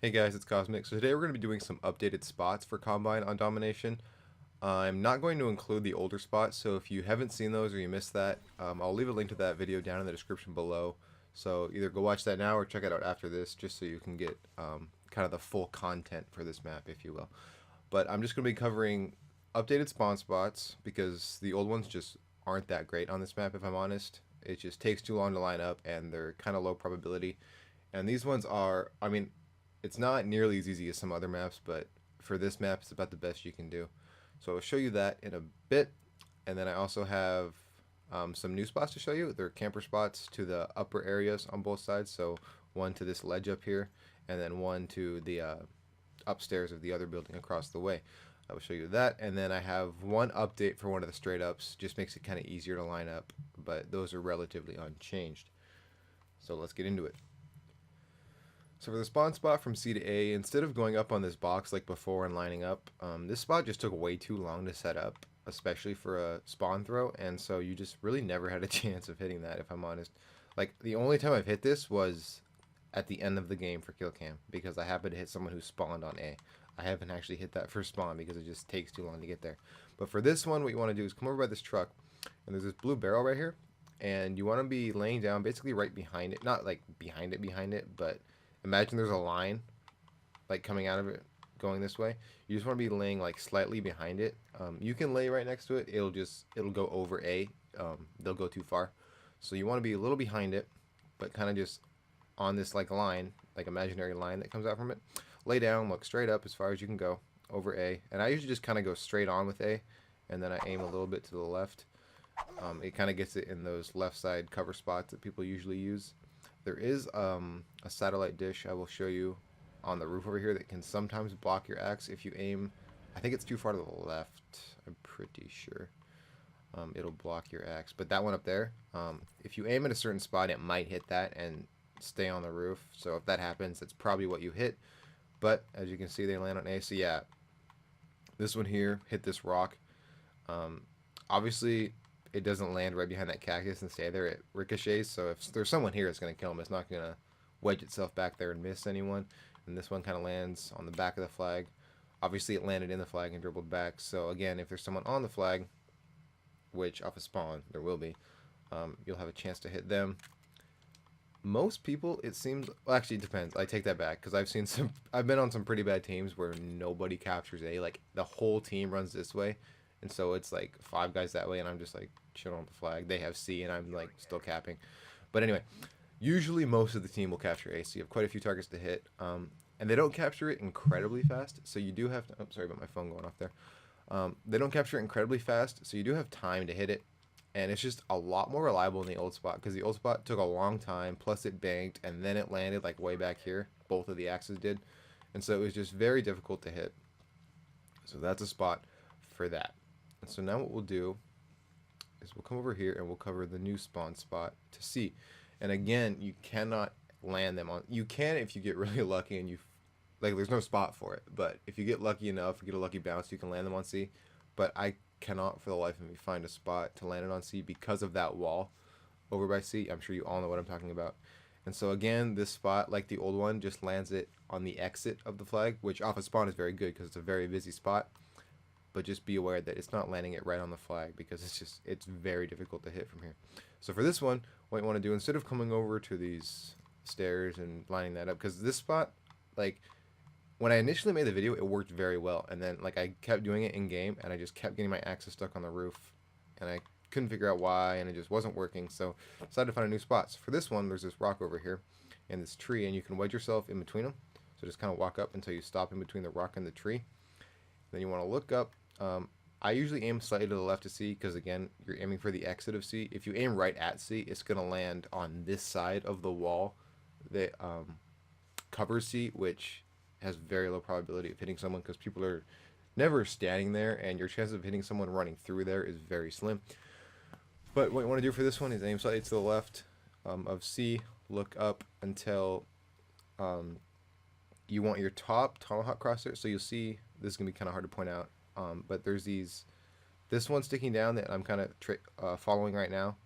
Hey guys, it's Cosmic. So today we're going to be doing some updated spots for Combine on Domination. I'm not going to include the older spots, so if you haven't seen those or you missed that, I'll leave a link to that video down in the description below. So either go watch that now or check it out after this, just so you can get kind of the full content for this map, if you will. But I'm just going to be covering updated spawn spots because the old ones just aren't that great on this map, if I'm honest. It just takes too long to line up and they're kind of low probability. And these ones are, I mean, it's not nearly as easy as some other maps, but for this map, it's about the best you can do. So I'll show you that in a bit, and then I also have some new spots to show you. They're camper spots to the upper areas on both sides. So one to this ledge up here, and then one to the upstairs of the other building across the way. I will show you that, and then I have one update for one of the straight ups. Just makes it kind of easier to line up, but those are relatively unchanged. So let's get into it. So for the spawn spot from C to A, instead of going up on this box like before and lining up, this spot just took way too long to set up, especially for a spawn throw, and so you just really never had a chance of hitting that, if I'm honest. Like, the only time I've hit this was at the end of the game for kill cam, because I happened to hit someone who spawned on A. I haven't actually hit that first spawn because it just takes too long to get there. But for this one, what you want to do is come over by this truck, and there's this blue barrel right here, and you want to be laying down basically right behind it, not like behind it, but imagine there's a line like coming out of it going this way. You just want to be laying like slightly behind it. You can lay right next to it. It'll go over A. They'll go too far. So you want to be a little behind it, but kind of just on this like line, like imaginary line that comes out from it. Lay down, look straight up as far as you can go over A. And I usually just kind of go straight on with A, and then I aim a little bit to the left. It kind of gets it in those left side cover spots that people usually use. There is a satellite dish I will show you on the roof over here that can sometimes block your axe if you aim. I think it's too far to the left. I'm pretty sure it'll block your axe. But that one up there, if you aim at a certain spot, it might hit that and stay on the roof. So if that happens, that's probably what you hit. But as you can see, they land on A. So yeah, this one here hit this rock. Um, Obviously, it doesn't land right behind that cactus and stay there. It ricochets. So if there's someone here, it's going to kill him. It's not going to wedge itself back there and miss anyone. And this one kind of lands on the back of the flag. Obviously, it landed in the flag and dribbled back. So again, if there's someone on the flag, which off a spawn there will be, you'll have a chance to hit them. Most people, it seems, well, actually it depends. I take that back because I've been on some pretty bad teams where nobody captures A. Like the whole team runs this way, and so it's like 5 guys that way, and I'm just like chilling on the flag. They have C, and I'm like still capping. But anyway, usually most of the team will capture A, so you have quite a few targets to hit. And they don't capture it incredibly fast, so you do have to. Oh, sorry about my phone going off there. They don't capture it incredibly fast, so you do have time to hit it, and it's just a lot more reliable in the old spot because the old spot took a long time. Plus, it banked, and then it landed like way back here. Both of the axes did, and so it was just very difficult to hit. So that's a spot for that. And so now what we'll do is we'll come over here and we'll cover the new spawn spot to C. And again, you cannot land them on. You can if you get really lucky and you like. There's no spot for it, but if you get lucky enough, get a lucky bounce, you can land them on C. But I cannot for the life of me find a spot to land it on C because of that wall over by C. I'm sure you all know what I'm talking about. And so again, this spot, like the old one, just lands it on the exit of the flag, which off a spawn is very good because it's a very busy spot. But just be aware that it's not landing it right on the flag because it's very difficult to hit from here. So for this one, what you want to do, instead of coming over to these stairs and lining that up, because this spot, like when I initially made the video, it worked very well, and then like I kept doing it in game, and I just kept getting my axes stuck on the roof, and I couldn't figure out why, and it just wasn't working. So I decided to find a new spot. So for this one, there's this rock over here and this tree, and you can wedge yourself in between them. So just kind of walk up until you stop in between the rock and the tree. Then you want to look up. I usually aim slightly to the left of C because again, you're aiming for the exit of C. If you aim right at C, it's gonna land on this side of the wall that covers C, which has very low probability of hitting someone because people are never standing there, and your chance of hitting someone running through there is very slim. But what you want to do for this one is aim slightly to the left of C, look up until you want your top tomahawk crosshair. So you'll see this is gonna be kind of hard to point out, but there's this one sticking down that I'm kind of following right now.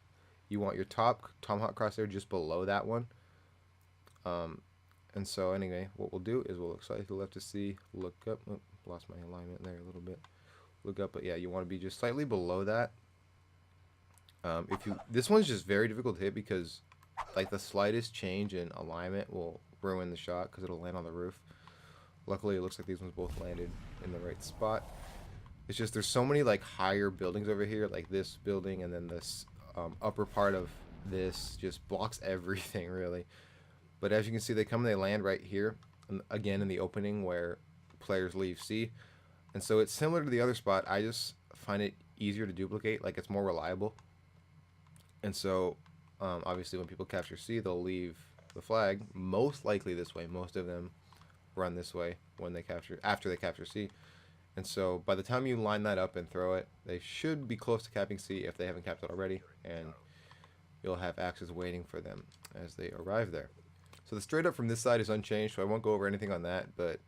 You want your top tomahawk crosshair just below that one, And so anyway, what we'll do is we'll look slightly to the left to C, look up. Oh, lost my alignment there a little bit. Look up, but yeah, you want to be just slightly below that. If you, this one's just very difficult to hit because like the slightest change in alignment will ruin the shot because it'll land on the roof. Luckily, it looks like these ones both landed in the right spot. It's just there's so many like higher buildings over here, like this building, and then this upper part of this just blocks everything really. But as you can see, they come and they land right here, again in the opening where players leave C. And so it's similar to the other spot. I just find it easier to duplicate, like it's more reliable. And so obviously when people capture C, they'll leave the flag most likely this way. Most of them run this way when they capture, after they capture C. And so by the time you line that up and throw it, they should be close to capping C if they haven't capped it already, and you'll have axes waiting for them as they arrive there. So the straight up from this side is unchanged, so I won't go over anything on that, but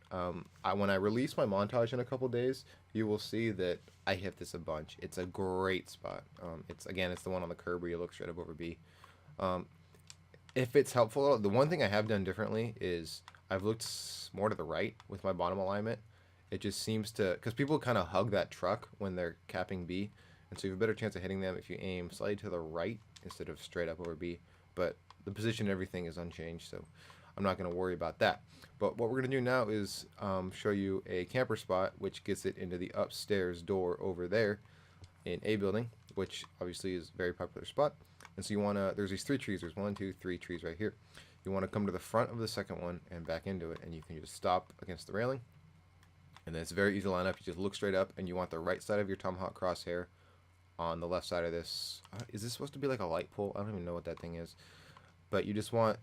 when I release my montage in a couple days, you will see that I hit this a bunch. It's a great spot. It's the one on the curb where you look straight up over B. If it's helpful, the one thing I have done differently is I've looked more to the right with my bottom alignment. It just seems to, because people kind of hug that truck when they're capping B, and so you have a better chance of hitting them if you aim slightly to the right instead of straight up over B. But the position and everything is unchanged, so I'm not going to worry about that. But what we're going to do now is show you a camper spot, which gets it into the upstairs door over there in A building, which obviously is a very popular spot. And so you want to, there's these 3 trees, there's 1, 2, 3 trees right here. You want to come to the front of the second one and back into it, and you can just stop against the railing. And then it's very easy to line up. You just look straight up, and you want the right side of your tomahawk crosshair on the left side of this. Is this supposed to be like a light pole? I don't even know what that thing is. But you just want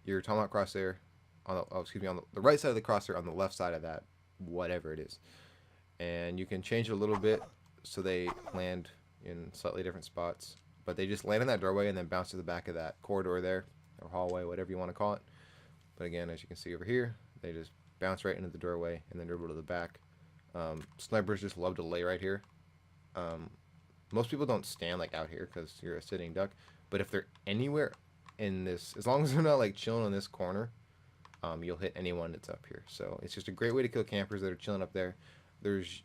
your tomahawk crosshair on the, on the right side of the crosshair on the left side of that, whatever it is. And you can change it a little bit so they land in slightly different spots. But they just land in that doorway and then bounce to the back of that corridor there, or hallway, whatever you want to call it. But again, as you can see over here, they just bounce right into the doorway and then dribble to the back. Snipers just love to lay right here. Most people don't stand like out here because you're a sitting duck. But if they're anywhere in this, as long as they're not like chilling on this corner, you'll hit anyone that's up here. So it's just a great way to kill campers that are chilling up there. There's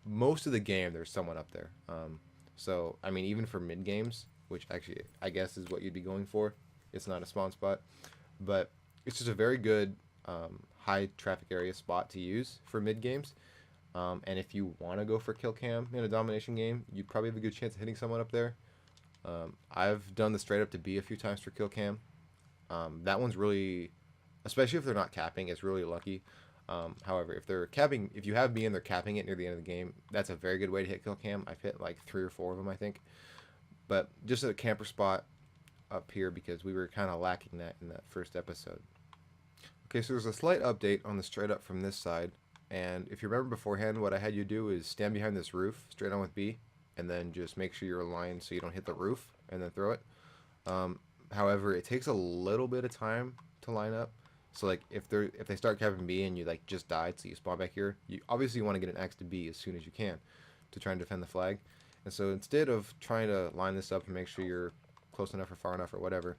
most of the game there's someone up there. So I mean, even for mid games, which actually I guess is what you'd be going for, it's not a spawn spot, but it's just a very good high traffic area spot to use for mid games. And if you want to go for kill cam in a domination game, you probably have a good chance of hitting someone up there. I've done the straight up to B a few times for kill cam. That one's really, especially if they're not capping, it's really lucky. However, if they're capping, if you have B and they're capping it near the end of the game, that's a very good way to hit kill cam. I've hit like 3 or 4 of them, I think. But just a camper spot up here because we were kind of lacking that in that first episode. Okay, so there's a slight update on the straight up from this side. And if you remember beforehand, what I had you do is stand behind this roof straight on with B, and then just make sure you're aligned so you don't hit the roof, and then throw it. However, it takes a little bit of time to line up. So like if they start capping B and you like just died, so you spawn back here, you obviously want to get an axe to B as soon as you can to try and defend the flag. And so instead of trying to line this up and make sure you're close enough or far enough or whatever,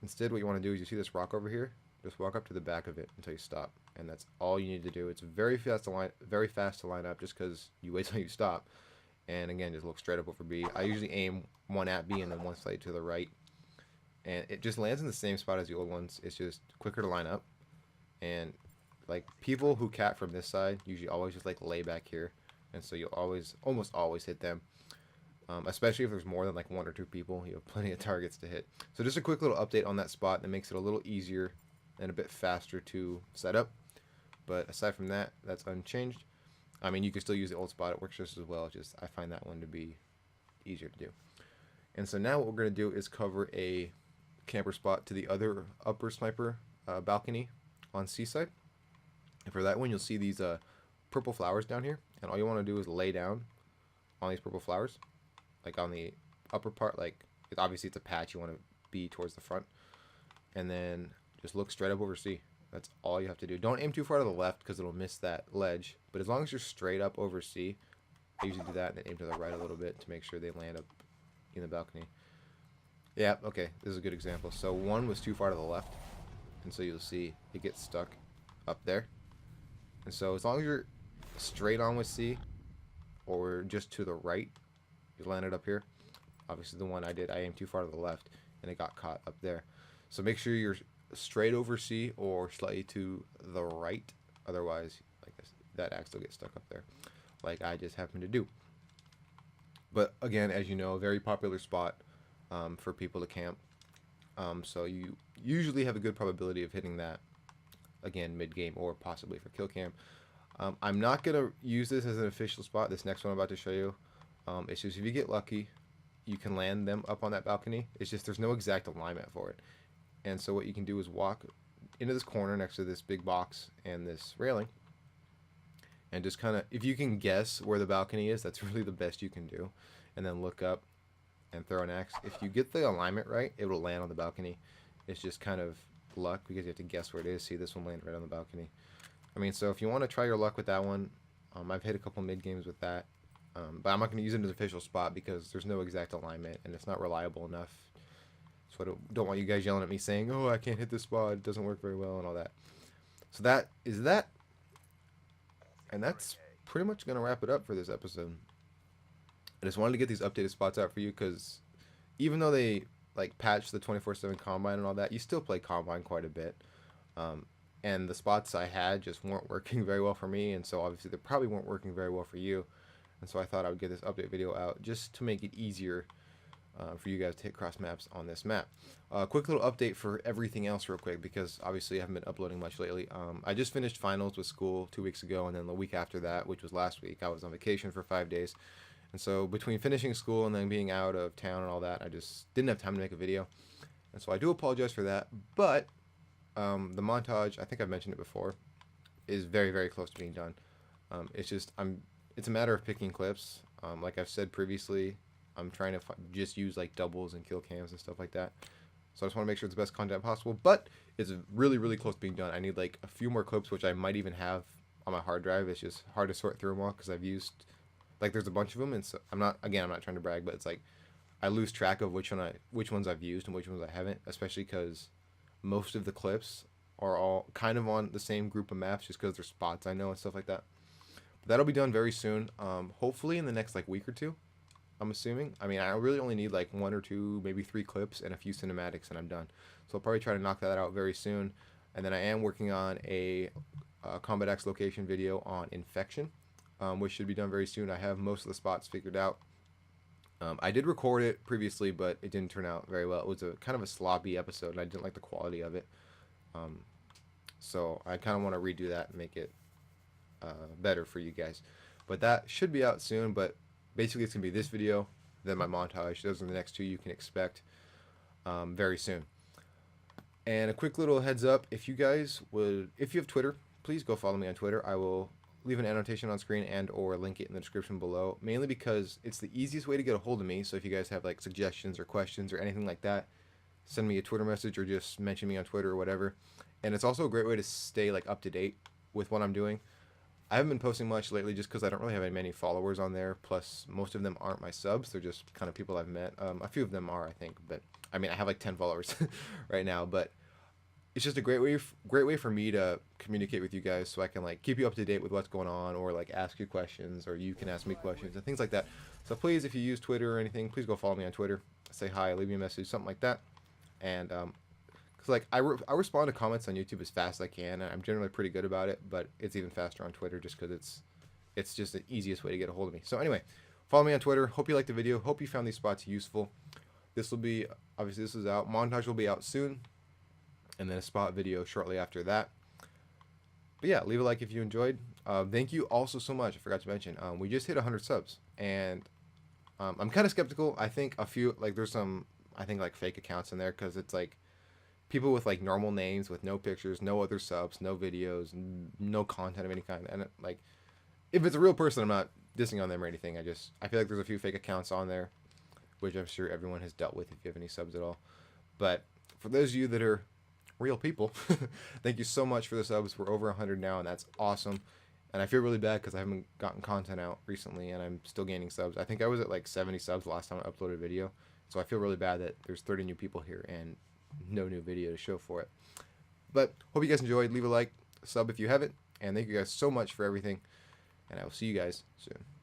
instead what you want to do is you see this rock over here, just walk up to the back of it until you stop, and that's all you need to do. It's very fast to line up just because you wait till you stop. And again, just look straight up over B. I usually aim one at B and then one slightly to the right. And it just lands in the same spot as the old ones. It's just quicker to line up. And like people who cap from this side usually always just like lay back here. And so you'll almost always hit them. Especially if there's more than like 1 or 2 people, you have plenty of targets to hit. So just a quick little update on that spot that makes it a little easier and a bit faster to set up. But aside from that, that's unchanged. I mean, you can still use the old spot. It works just as well. Just I find that one to be easier to do. And so now what we're going to do is cover a camper spot to the other upper sniper balcony on Seaside. And for that one, you'll see these purple flowers down here. And all you want to do is lay down on these purple flowers. Like on the upper part, like obviously it's a patch. You want to be towards the front. And then just look straight up over C. That's all you have to do. Don't aim too far to the left because it'll miss that ledge. But as long as you're straight up over C, I usually do that and then aim to the right a little bit to make sure they land up in the balcony. Yeah, okay, this is a good example. So one was too far to the left, and so you'll see it gets stuck up there. And so as long as you're straight on with C, or just to the right, you land it up here. Obviously the one I did, I aimed too far to the left, and it got caught up there. So make sure you're straight over C or slightly to the right. Otherwise, like that axe will get stuck up there, like I just happened to do. But again, as you know, a very popular spot for people to camp. So you usually have a good probability of hitting that again mid-game or possibly for kill cam. I'm not going to use this as an official spot. This next one I'm about to show you. It's just if you get lucky, you can land them up on that balcony. It's just there's no exact alignment for it. And so what you can do is walk into this corner next to this big box and this railing. And just kind of, if you can guess where the balcony is, that's really the best you can do. And then look up and throw an axe. If you get the alignment right, it will land on the balcony. It's just kind of luck because you have to guess where it is. See, this one landed right on the balcony. I mean, so if you want to try your luck with that one, I've hit a couple mid games with that. But I'm not going to use it as an official spot because there's no exact alignment and it's not reliable enough. So I don't want you guys yelling at me saying, oh, I can't hit this spot, it doesn't work very well and all that. So that is that. And that's pretty much going to wrap it up for this episode. I just wanted to get these updated spots out for you because even though they like patched the 24/7 Combine and all that, you still play Combine quite a bit. And the spots I had just weren't working very well for me, and so obviously they probably weren't working very well for you. And so I thought I would get this update video out just to make it easier for you guys to hit cross maps on this map. Quick little update for everything else real quick because obviously I haven't been uploading much lately. I just finished finals with school 2 weeks ago, and then the week after that, which was last week, I was on vacation for 5 days. And so between finishing school and then being out of town and all that, I just didn't have time to make a video. And so I do apologize for that, but the montage, I think I've mentioned it before, is very, very close to being done. It's just, it's a matter of picking clips. Like I've said previously, I'm trying to just use like doubles and kill cams and stuff like that. So I just want to make sure it's the best content possible, but it's really, really close to being done. I need like a few more clips, which I might even have on my hard drive. It's just hard to sort through them all because I've used, like there's a bunch of them, and so I'm not trying to brag, but it's like I lose track of which ones I've used and which ones I haven't, especially because most of the clips are all kind of on the same group of maps just because they're spots I know and stuff like that. But that'll be done very soon, hopefully in the next like week or two, I'm assuming. I mean, I really only need like 1 or 2, maybe 3 clips and a few cinematics and I'm done. So I'll probably try to knock that out very soon. And then I am working on a Combat Axe location video on Infection, which should be done very soon. I have most of the spots figured out. I did record it previously, but it didn't turn out very well. It was a kind of a sloppy episode, and I didn't like the quality of it. So I kind of want to redo that and make it better for you guys. But that should be out soon. But basically, it's gonna be this video, then my montage. Those are the next 2 you can expect very soon. And a quick little heads up: if you have Twitter, please go follow me on Twitter. I will leave an annotation on screen and or link it in the description below, mainly because it's the easiest way to get a hold of me. So if you guys have like suggestions or questions or anything like that, send me a Twitter message or just mention me on Twitter or whatever. And it's also a great way to stay like up to date with what I'm doing. I haven't been posting much lately just because I don't really have many followers on there, plus most of them aren't my subs. They're just kind of people I've met. A few of them are, I think, but I mean I have like 10 followers right now, but it's just a great way for me to communicate with you guys, so I can like keep you up to date with what's going on, or like ask you questions, or you can ask me questions and things like that. So please, if you use Twitter or anything, please go follow me on Twitter. Say hi, leave me a message, something like that. And cause like I respond to comments on YouTube as fast as I can, and I'm generally pretty good about it. But it's even faster on Twitter just because it's just the easiest way to get a hold of me. So anyway, follow me on Twitter. Hope you liked the video. Hope you found these spots useful. This will be obviously this is out. Montage will be out soon, and then a spot video shortly after that. But yeah, leave a like if you enjoyed. Thank you also so much. I forgot to mention, we just hit 100 subs, and I'm kind of skeptical. I think a few, like there's some, I think like fake accounts in there, because it's like people with like normal names with no pictures, no other subs, no videos, no content of any kind. And like, if it's a real person, I'm not dissing on them or anything. I feel like there's a few fake accounts on there, which I'm sure everyone has dealt with if you have any subs at all. But for those of you that are real people, thank you so much for the subs. We're over 100 now, and that's awesome. And I feel really bad because I haven't gotten content out recently, and I'm still gaining subs. I think I was at like 70 subs the last time I uploaded a video, so I feel really bad that there's 30 new people here and no new video to show for it. But hope you guys enjoyed. Leave a like, sub if you haven't, and thank you guys so much for everything. And I will see you guys soon.